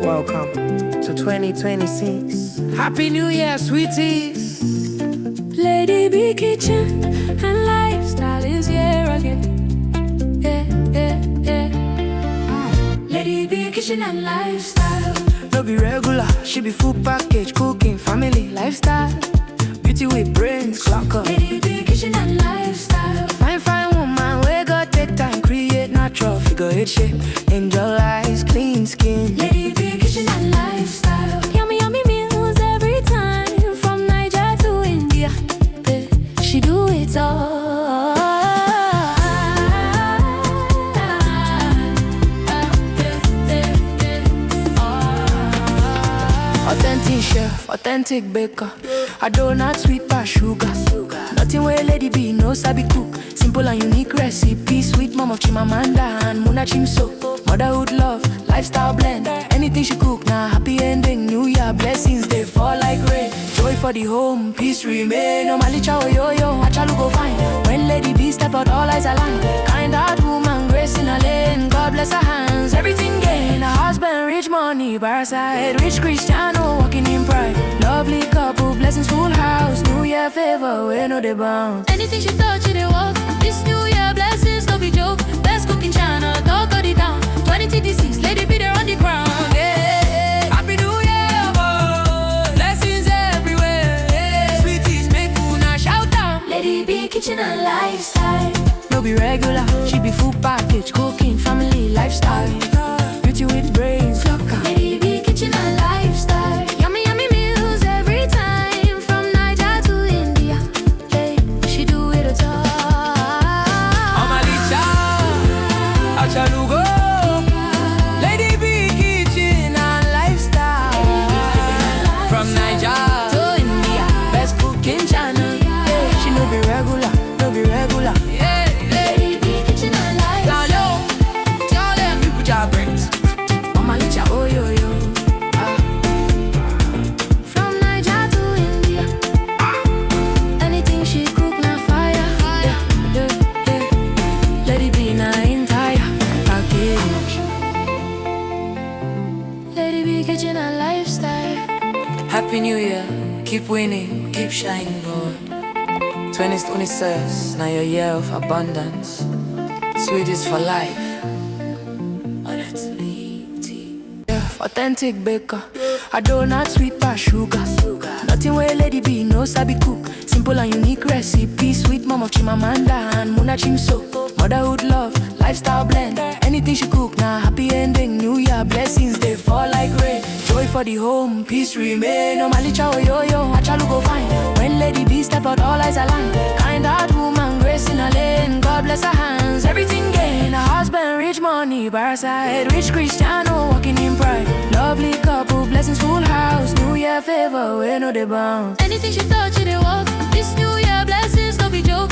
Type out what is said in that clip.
Welcome to 2026. Happy New Year, sweeties. Lady B Kitchen and Lifestyle is here again. Lady B Kitchen and Lifestyle. No be regular, she be full package, cooking, family, lifestyle. Beauty with brains, clock up. Lady B Kitchen and Lifestyle. Fine woman, we got take time, create natural figure eight shape. Angel eyes, clean skin. Lady B Kitchen and Lifestyle. Yummy meals every time, from Niger to India. She do it all. Authentic chef, authentic baker. A donut sweet past sugar. Nothing where Lady B no sabi cook. Simple and unique recipe. Sweet mom of Chimamanda and Muna Chimso. Motherhood love, lifestyle blend. Anything she cook, now happy ending. New Year blessings, they fall like rain. Joy for the home, peace remain. No malicha yo, achalu go fine. When Lady B step out, all eyes align. Kind heart woman, grace in her lane. God bless her hands, everything gain. Her husband, rich money, parasite. Rich Cristiano, walking in pride. Lovely couple, blessings full house. New Year favor, we know they bounce. Anything she touch, it walk. This New Year blessings, no be joke. Best cooking channel, dog got it down. 2026, Lady B there on the ground. Yeah. Happy New Year, boy. Blessings everywhere. Yeah. Sweeties, make una shout out. Lady B Kitchen and Lifestyle. No be regular, she be full package, cooking, family, lifestyle. Beauty with brains, locker. Lady B Kitchen and Lifestyle. Yummy meals every time, from Niger to India. Hey, she do it all. Amalicha, Achalugo. Lady B Kitchen and Lifestyle. From Niger to India, best cooking channel. Yeah, she no be regular, no be regular. Yeah, Lady B Kitchen and Lifestyle. Tell them you put your brains. Amalicha, oh yo. From Niger to India. Anything she cook, na fire. Yeah. Lady B na entire package. Lady B Kitchen and Lifestyle. Happy New Year, keep winning, keep shining, boy. 2026, now your year of abundance. Sweetest for life. Authentic baker. A donut sweet past sugar. Nothing where Lady B no sabi cook. Simple and unique recipe. Sweet mom of Chimamanda and Muna Chimso. Motherhood love, lifestyle blend. Anything she cook, now happy ending. New Year blessings, they fall like rain. Joy for the home, peace remain. No malicha yo, achalu go fine. When Lady B step out, all eyes align. Kind heart woman, grace in her lane. God bless her hands, everything gain. Her husband, rich money, parasite. Rich Cristiano, walking in pride. Lovely couple, blessings full house. New Year favor, we know they bounce. Anything she touch, it walk. This New Year blessings, no be joke.